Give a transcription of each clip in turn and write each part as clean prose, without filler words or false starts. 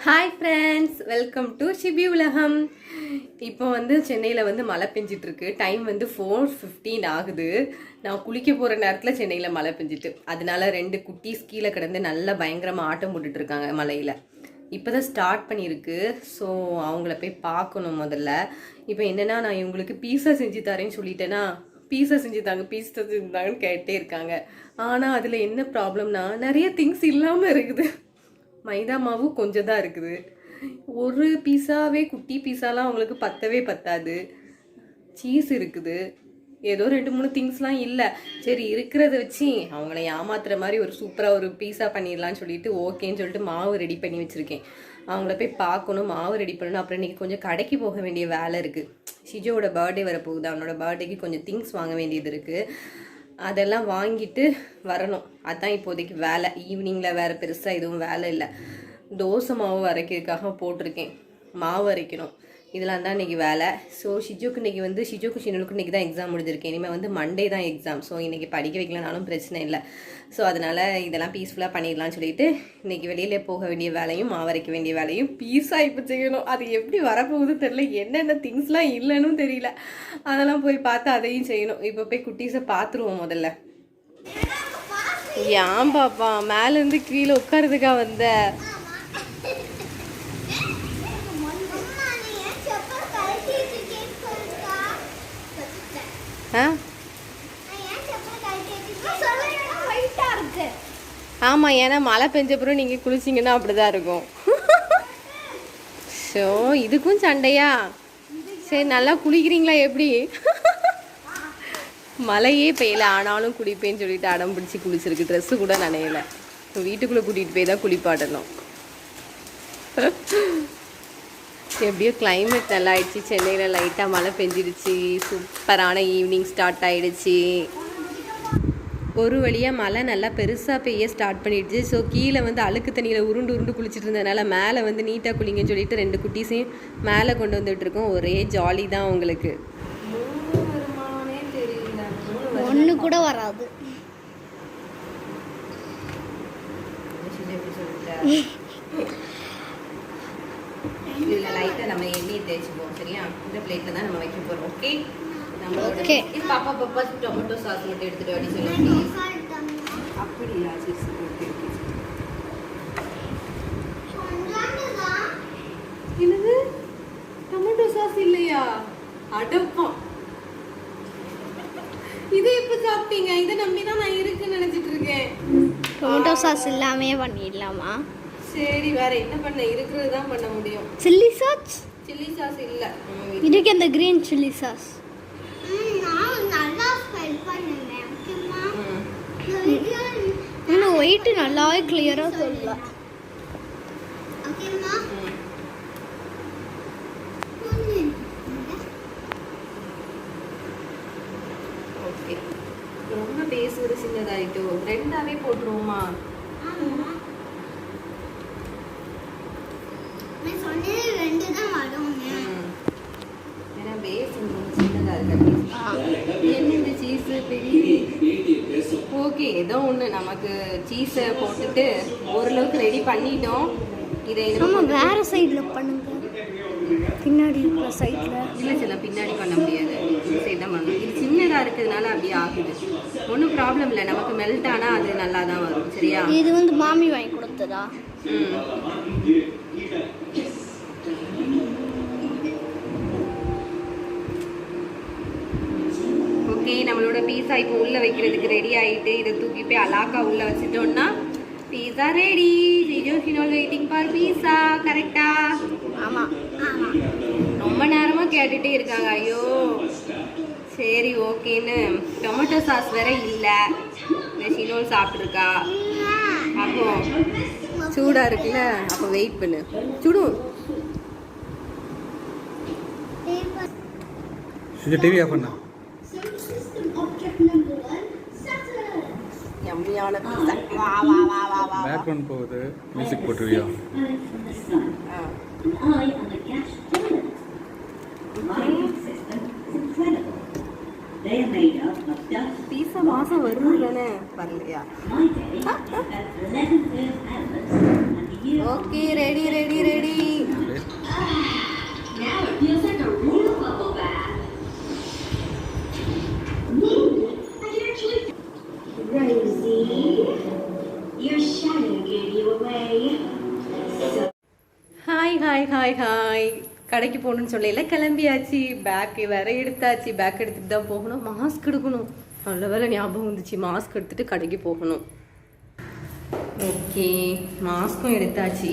Hi friends, welcome to Shibi உலகம். இப்போ சென்னையில் மழை பெஞ்சிட்ருக்கு. டைம் 4:15 ஆகுது. நான் குளிக்க போகிற நேரத்தில் சென்னையில் மழை பெஞ்சிட்டு, அதனால 2 குட்டீஸ் கீழே கிடந்து நல்லா பயங்கரமாக ஆட்டம் போட்டுட்ருக்காங்க மழையில். இப்போ தான் ஸ்டார்ட் பண்ணியிருக்கு. ஸோ அவங்கள போய் பார்க்கணும் முதல்ல. இப்போ என்னென்னா, நான் இவங்களுக்கு பீஸா செஞ்சு தரேன்னு சொல்லிட்டேன்னா, பீஸா செஞ்சு தாங்கன்னு கேட்டே இருக்காங்க. ஆனால் அதில் என்ன ப்ராப்ளம்னா, நிறைய திங்ஸ் இல்லாமல் இருக்குது. மைதா மாவு கொஞ்சம் தான் இருக்குது. ஒரு பீஸாவே, குட்டி பீஸாலாம் அவங்களுக்கு பத்தவே பத்தாது. சீஸ் இருக்குது, ஏதோ 2-3 திங்ஸ்லாம் இல்லை. சரி, இருக்கிறத வச்சு அவங்கள ஏமாத்துற மாதிரி ஒரு சூப்பராக ஒரு பீஸா பண்ணிடலான்னு சொல்லிட்டு ஓகேன்னு சொல்லிட்டு மாவு ரெடி பண்ணி வச்சுருக்கேன். அவங்கள போய் பார்க்கணும், மாவு ரெடி பண்ணணும். அப்புறம் இன்றைக்கி கொஞ்சம் கடைக்கு போக வேண்டிய வேலை இருக்குது. ஷிஜோட பர்த்டே வரப்போகுது. அவனோட பர்த்டேக்கு கொஞ்சம் திங்ஸ் வாங்க வேண்டியது இருக்குது. அதெல்லாம் வாங்கிட்டு வரணும். அதுதான் இப்போதைக்கு வேலை. ஈவினிங்கில் வேறு பெருசாக எதுவும் வேலை இல்லை. தோசை மாவு அரைக்கிறதுக்காக போட்டிருக்கேன், மாவு அரைக்கணும். இதெல்லாம் தான் இன்றைக்கி வேலை. ஸோ ஷிஜோக்கு இன்றைக்கி ஷிஜோக்கு ஷினலுக்கு இன்றைக்கி தான் எக்ஸாம் முடிஞ்சிருக்கேன். இனிமேல் மண்டே தான் எக்ஸாம். ஸோ இன்றைக்கி படிக்க வைக்கலனாலும் பிரச்சனை இல்லை. ஸோ அதனால் இதெல்லாம் பீஸ்ஃபுல்லாக பண்ணிடலான்னு சொல்லிட்டு இன்றைக்கி வெளியில் போக வேண்டிய வேலையும் மாவரைக்க வேண்டிய வேலையும் பீஸாக இப்போ செய்யணும். அது எப்படி வரப்போகுது தெரியல, என்னென்ன திங்ஸ்லாம் இல்லைன்னு தெரியல. அதெல்லாம் போய் பார்த்து அதையும் செய்யணும். இப்போ போய் குட்டீஸை பார்த்துருவோம் முதல்ல. ஏன் பாப்பா மேலேருந்து கீழே உட்காரதுக்கா வந்த? ஆமாம், ஏன்னா மழை பெஞ்சப்புறம் நீங்கள் குளிச்சிங்கன்னா அப்படிதான் இருக்கும். ஸோ இதுக்கும் சண்டையா? சரி, நல்லா குளிக்கிறீங்களா எப்படி? மழையே பெய்யல, ஆனாலும் குளிப்பேன்னு சொல்லிட்டு அடம் பிடிச்சி குளிச்சிருக்கு. ட்ரெஸ்ஸு கூட நனையலை. வீட்டுக்குள்ளே கூட்டிகிட்டு போய் தான் குளிப்பாடணும். எப்படியோ கிளைமேட் நல்லா ஆயிடுச்சு. சென்னையில் லைட்டாக மழை பெஞ்சிடுச்சு. சூப்பரான ஈவினிங் ஸ்டார்ட் ஆகிடுச்சு. ஒரு வழியாக மழை நல்லா பெருசாக பெய்ய ஸ்டார்ட் பண்ணிடுச்சு. ஸோ கீழே அழுக்கு தண்ணியில் உருண்டு குளிச்சுட்டு இருந்ததுனால மேலே நீட்டாக குளிங்கன்னு சொல்லிட்டு 2 குட்டீஸையும் மேலே கொண்டு வந்துட்டுருக்கோம். ஒரே ஜாலி தான் அவங்களுக்கு. ஒன்று கூட வராது. இதில் லைட்டாக நம்ம எண்ணெயை தேய்ச்சிப்போம். சரியா? இந்த பிளேட்டில் தான் நம்ம வைக்க போகிறோம். ஓகே, நம்மளோட இது பாப்பா டொமேட்டோ சாஸ் மட்டும் எடுத்துகிட்டு வாடி சொல்லி. அப்படியா? சரி, ஓகே. என்னது, டொமேட்டோ சாஸ் இல்லையா? அடப்பம், இது எப்போ சாப்பிட்டீங்க? இதை நம்பி தான் நான் இருக்குன்னு நினச்சிட்டு இருக்கேன். டொமேட்டோ சாஸ் இல்லாமே பண்ணிடலாமா? சரி, வேற என்ன பண்ண? இருக்கிறது தான் பண்ண முடியும். சில்லி சாஸ் இல்ல, இதுக்கு அந்த கிரீன் சில்லி சாஸ். இன்னும் ஒயிட் நல்லாவே கிளியரா தெரியல. ஓகே, ரொம்ப பேசுறது சின்னதாயிட்டோ. 2ஆவே போட்டுருவோமா? ஓகே, ஏதோ ஒன்று நமக்கு சீஸை போட்டுட்டு ஓரளவுக்கு ரெடி பண்ணிட்டோம். இதை வேற சைடில் பண்ணுங்க. பின்னாடி இருக்கிற சைடில் இல்லை, சில பின்னாடி பண்ண முடியாது. இந்த சைடு தான் பண்ணணும். இது சின்னதாக இருக்கிறதுனால அப்படியே ஆகுது. ஒன்றும் ப்ராப்ளம் இல்லை. நமக்கு மெல்ட் ஆனால் அது நல்லா தான் வரும். சரியா? இது மாமி வாங்கி கொடுத்ததா? ஓகே, நம்மளோட பீஸா இப்போ உள்ளே வைக்கிறதுக்கு ரெடி ஆகிட்டு, இதை தூக்கி போய் அலாக்கா உள்ளே வச்சுட்டோம்னா pizza ready. Shinol waiting for பீஸா. கரெக்டா? ஆமாம். ரொம்ப நேரமாக கேட்டுகிட்டே இருக்காங்க. ஐயோ, சரி ஓகேன்னு. டொமேட்டோ சாஸ் வேற இல்லை. இந்த ஷினோல் சாப்பிட்ருக்கா. அப்போ சூடாக இருக்குல்ல, அப்போ வெயிட் பண்ணு. சுடும். டிவி ஆஃப் பண்ணா. யம்மியான பீஸா. வா வா வா வா வா. பேக்ரவுண்ட் போகுது, மியூசிக் போட்டுருவியா? பீஸா வாசம் வருது தானே வரலையா? Okay, ready ready ready. Hi hi hi hi. கடைக்கு போகணுன்னு சொல்லல, கிளம்பியாச்சு. பேக்கு வேற எடுத்தாச்சு. பேக் எடுத்துட்டு தான் போகணும். மாஸ்க் எடுக்கணும். நல்ல வேலை ஞாபகம் வந்துச்சு, மாஸ்க் எடுத்துட்டு கடைக்கு போகணும். ஓகே, மாஸ்க்கும் எடுத்தாச்சு.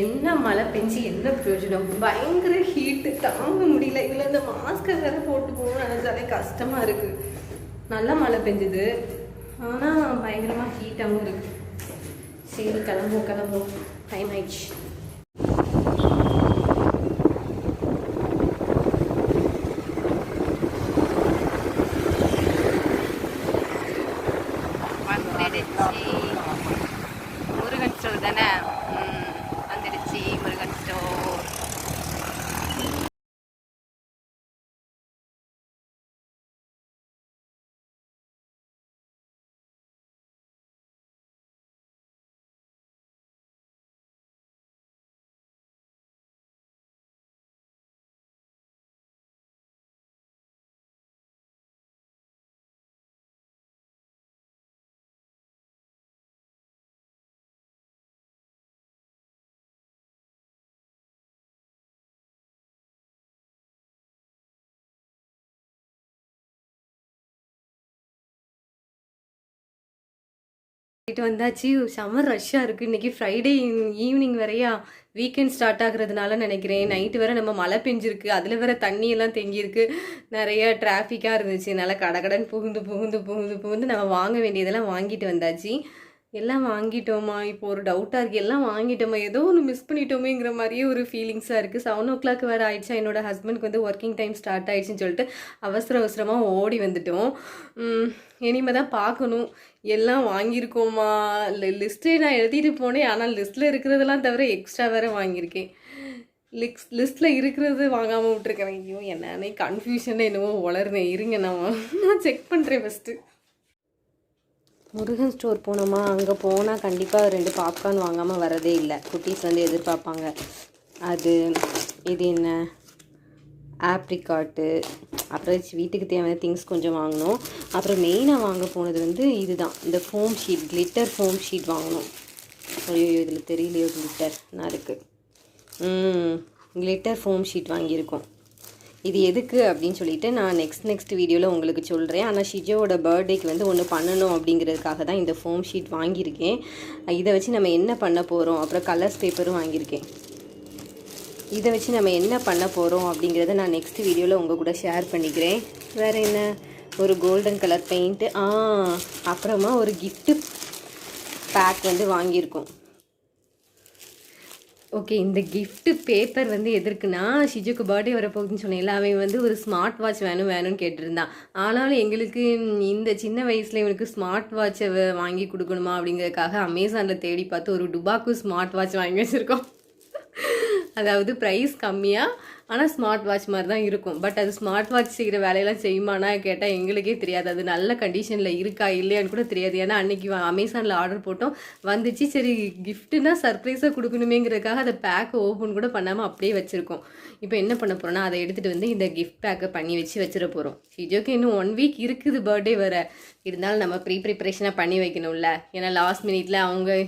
என்ன மழை பெஞ்சு என்ன பிரயோஜனம்? பயங்கர ஹீட்டு, தாங்க முடியல. இதில் இந்த மாஸ்கை வேற போட்டு போகணும்னு நினைச்சாலே கஷ்டமாக இருக்குது. நல்லா மழை பெஞ்சுது, ஆனால் பயங்கரமாக ஹீட்டாகவும் இருக்குது. சரி, கிளம்பும், டைம் ஆயிடுச்சு. முருகன் ஸ்டோர் தானே? வந்துடுச்சு முருகன் ஸ்டோர். வந்தாச்சு. செம்ம ரஷ்ஷாக இருக்குது. இன்றைக்கி ஃப்ரைடே ஈவினிங் வரையா, வீக்கெண்ட் ஸ்டார்ட் ஆகுறதுனால நினைக்கிறேன். நைட்டு வேறு நம்ம மழை பெஞ்சிருக்கு, அதில் வேறு தண்ணியெல்லாம் தேங்கியிருக்கு. நிறைய டிராஃபிக்காக இருந்துச்சு. நல்லா கடகடன் புகுந்து நம்ம வாங்க வேண்டியதெல்லாம் வாங்கிட்டு வந்தாச்சு. எல்லாம் வாங்கிட்டோமா? இப்போ ஒரு டவுட்டாக இருக்குது. எல்லாம் வாங்கிட்டோமா, ஏதோ ஒன்று மிஸ் பண்ணிட்டோமேங்கிற மாதிரியே ஒரு ஃபீலிங்ஸாக இருக்குது. 7 o'clock வேறு ஆயிடுச்சா. என்னோடய ஹஸ்பண்டுக்கு வந்து ஒர்க்கிங் டைம் ஸ்டார்ட் ஆயிடுச்சுன்னு சொல்லிட்டு அவசரமாக ஓடி வந்துட்டோம். இனிமே தான் பார்க்கணும் எல்லாம் வாங்கியிருக்கோமா. லிஸ்ட்டே நான் எழுதிட்டு போனேன், ஆனால் லிஸ்ட்டில் இருக்கிறதெல்லாம் தவிர எக்ஸ்ட்ரா வேறு வாங்கியிருக்கேன். லிஸ்ட்டில் இருக்கிறது வாங்காமல் விட்டுருக்கேன். ஐயோ, என்னன்னே கன்ஃபியூஷனில் என்னவோ வளர்னேன். இருங்க, நான் செக் பண்ணுறேன் ஃபஸ்ட்டு. முருகன் ஸ்டோர் போனோமா, அங்கே போனால் கண்டிப்பாக 2 பாப்கார்ன் வாங்காமல் வரதே இல்லை. குட்டீஸ் வந்து எதிர்பார்ப்பாங்க. அது இது என்ன ஆப்ரிக்காட்டு, அப்புறம் வீட்டுக்கு தேவையான திங்ஸ் கொஞ்சம் வாங்கணும். அப்புறம் மெயினாக வாங்க போனது வந்து இதுதான், இந்த foam sheet, glitter foam sheet வாங்கணும். ஐயோ, இதில் தெரியலையோ கிளிட்டர் நான் இருக்குது. கிளிட்டர் ஃபோம் ஷீட் வாங்கியிருக்கோம். இது எதுக்கு அப்படின்னு சொல்லிட்டு நான் நெக்ஸ்ட் வீடியோவில் உங்களுக்கு சொல்கிறேன். ஆனால் ஷிஜோவோட பர்த்டேக்கு வந்து ஒன்று பண்ணணும் அப்படிங்கிறதுக்காக தான் இந்த ஃபோம் ஷீட் வாங்கியிருக்கேன். இதை வச்சு நம்ம என்ன பண்ண போகிறோம், அப்புறம் கலர்ஸ் பேப்பரும் வாங்கியிருக்கேன். இதை வச்சு நம்ம என்ன பண்ண போகிறோம் அப்படிங்கிறத நான் நெக்ஸ்ட் வீடியோவில் உங்கள் கூட ஷேர் பண்ணிக்கிறேன். வேறு என்ன, ஒரு கோல்டன் கலர் பெயிண்ட்டு, அப்புறமா ஒரு கிஃப்ட்டு பேக் வந்து வாங்கியிருக்கோம். ஓகே, இந்த கிஃப்ட்டு பேப்பர் வந்து எதற்குன்னா, ஷிஜுக்கு பர்த்டே வரப்போகுதுன்னு சொன்னேன்ல, அவன் வந்து ஒரு ஸ்மார்ட் வாட்ச் வேணும்னு கேட்டிருந்தான். ஆனாலும் எங்களுக்கு இந்த சின்ன வயசில் இவனுக்கு ஸ்மார்ட் வாட்சை வாங்கி கொடுக்கணுமா அப்படிங்கிறதுக்காக அமேசானில் தேடி பார்த்து ஒரு டுபாக்கு ஸ்மார்ட் வாட்ச் வாங்கி வச்சுருக்கோம். அதாவது ப்ரைஸ் கம்மியாக, ஆனால் ஸ்மார்ட் வாட்ச் மாதிரி தான் இருக்கும். பட் அது ஸ்மார்ட் வாட்ச் செய்கிற வேலையெல்லாம் செய்யுமானா கேட்டால் எங்களுக்கே தெரியாது. அது நல்ல கண்டிஷனில் இருக்கா இல்லையான்னு கூட தெரியாது. ஏன்னா அன்றைக்கி அமேசானில் ஆர்டர் போட்டோம், வந்துச்சு. சரி, கிஃப்ட்டுனா சர்ப்ரைஸாக கொடுக்கணுமேங்கிறதுக்காக அதை பேக்கை ஓப்பன் கூட பண்ணாமல் அப்படியே வச்சுருக்கோம். இப்போ என்ன பண்ண போகிறோன்னா, அதை எடுத்துகிட்டு வந்து இந்த கிஃப்ட் பேக்கை பண்ணி வச்சிட போகிறோம். ஷிஜோக்கு இன்னும் 1 week இருக்குது பர்த்டே வர. இருந்தாலும் நம்ம ப்ரிப்ரேஷனாக பண்ணி வைக்கணும்ல. ஏன்னா லாஸ்ட் மினிட்ல அவங்க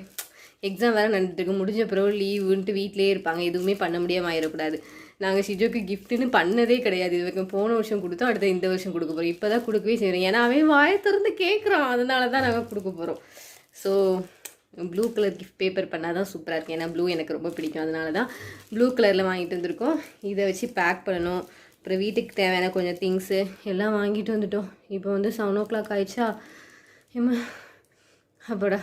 எக்ஸாம் வேறு நடந்துட்டுருக்கு. முடிஞ்ச பிறகு லீவுன்ட்டு வீட்டிலே இருப்பாங்க. எதுவுமே பண்ண முடியாமல் ஆயிடக்கூடாது. நாங்கள் ஷிஜோக்கு கிஃப்ட்டுன்னு பண்ணதே கிடையாது. இது வரைக்கும் போன வருஷம் கொடுத்தோம், அடுத்த இந்த வருஷம் கொடுக்க போகிறோம். இப்போ தான் கொடுக்கவே செய்கிறோம். ஏன்னா அவன் வாயை திறந்து கேட்குறான், அதனால தான் நாங்கள் கொடுக்க போகிறோம். So blue colour gift paper பண்ணால் தான் சூப்பராக இருக்குது. ஏன்னா ப்ளூ எனக்கு ரொம்ப பிடிக்கும், அதனால தான் ப்ளூ கலரில் வாங்கிட்டு வந்திருக்கோம். இதை வச்சு பேக் பண்ணணும். அப்புறம் வீட்டுக்கு தேவையான கொஞ்சம் திங்ஸு எல்லாம் வாங்கிட்டு வந்துட்டோம். இப்போ வந்து 7 o'clock ஆயிடுச்சா. அப்போடா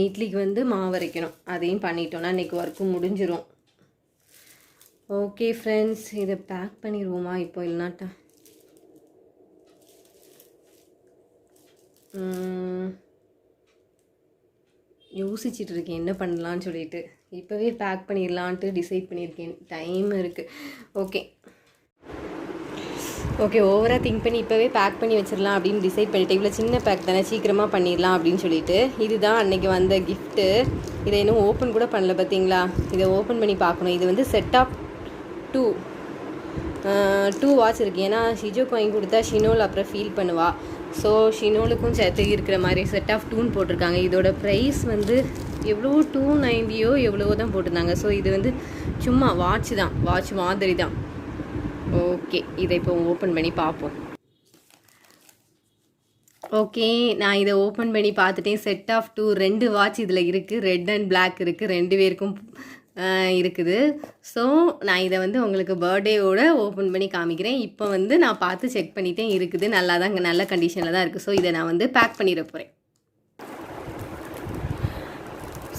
இட்லிக்கு வந்து மாவு அரைக்கணும், அதையும் பண்ணிட்டோன்னா இன்றைக்கி ஒர்க்கு முடிஞ்சிடும். ஓகே ஃப்ரெண்ட்ஸ், இதை பேக் பண்ணிடுவோமா இப்போ? இல்லைனாட்டா யோசிச்சுட்டு இருக்கேன் என்ன பண்ணலான்னு சொல்லிட்டு. இப்போவே பேக் பண்ணிடலான்ட்டு டிசைட் பண்ணியிருக்கேன். டைம் இருக்குது. ஓகே, ஓகே, ஓவராக திங்க் பண்ணி இப்போவே பேக் பண்ணி வச்சிடலாம் அப்படின்னு டிசைட் பண்ணிட்டு, இவ்வளோ சின்ன பேக் தானே சீக்கிரமாக பண்ணிடலாம் அப்படின்னு சொல்லிட்டு, இதுதான் அன்றைக்கி வந்த கிஃப்ட்டு. இதை இன்னும் ஓப்பன் கூட பண்ணல பார்த்தீங்களா? இதை ஓப்பன் பண்ணி பார்க்கணும். இது வந்து செட் ஆஃப் 2 வாட்ச் இருக்குது. ஏன்னா ஷிஜோக்கு வாங்கி கொடுத்தா ஷினோல் அப்புறம் ஃபீல் பண்ணுவா. ஸோ ஷினோலுக்கும் சேர்த்து இருக்கிற மாதிரி செட் ஆஃப் 2 போட்டிருக்காங்க. இதோட ப்ரைஸ் வந்து எவ்வளோ 290 எவ்வளவோ தான் போட்டிருந்தாங்க. ஸோ இது வந்து சும்மா வாட்ச் தான், வாட்ச் மாதிரி தான். ஓகே, இதை இப்போ ஓப்பன் பண்ணி பார்ப்போம். ஓகே, நான் இதை ஓப்பன் பண்ணி பார்த்துட்டேன். செட் ஆஃப் 2 வாட்ச் இதில் இருக்குது. ரெட் அண்ட் பிளாக் இருக்குது, 2 பேருக்கும் இருக்குது. ஸோ நான் இதை வந்து உங்களுக்கு பர்த்டேவோட ஓப்பன் பண்ணி காமிக்கிறேன். இப்போ வந்து நான் பார்த்து செக் பண்ணிட்டேன், இருக்குது, நல்லா தான், நல்ல கண்டிஷனில் தான் இருக்குது. ஸோ இதை நான் வந்து பேக் பண்ணிட போகிறேன்.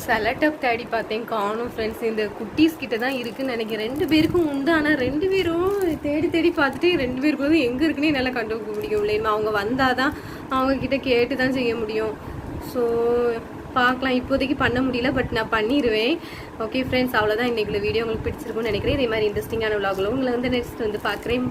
செலட்டப் தேடி பார்த்தேன், காணும் ஃப்ரெண்ட்ஸ். இந்த குட்டீஸ் கிட்ட தான் இருக்குன்னு நினைக்கிறேன். 2 பேருக்கும் உண்டு. ஆனால் 2 பேரும் தேடி பார்த்துட்டு 2 பேருக்கு வந்து எங்கே இருக்குன்னே நல்லா கண்டுபிடிக்க முடியும். அவங்க வந்தால் தான் அவங்கக்கிட்ட கேட்டு தான் செய்ய முடியும். ஸோ பார்க்கலாம், இப்போதைக்கு பண்ண முடியல, பட் நான் பண்ணிடுவேன். ஓகே ஃப்ரெண்ட்ஸ், அவ்வளோதான். இன்றைக்குள்ள வீடியோ உங்களுக்கு பிடிச்சிருக்கும்னு நினைக்கிறேன். இதே மாதிரி இன்ட்ரெஸ்டிங்கான விலாகில் உங்களை வந்து நெக்ஸ்ட் வந்து பார்க்குறேன்.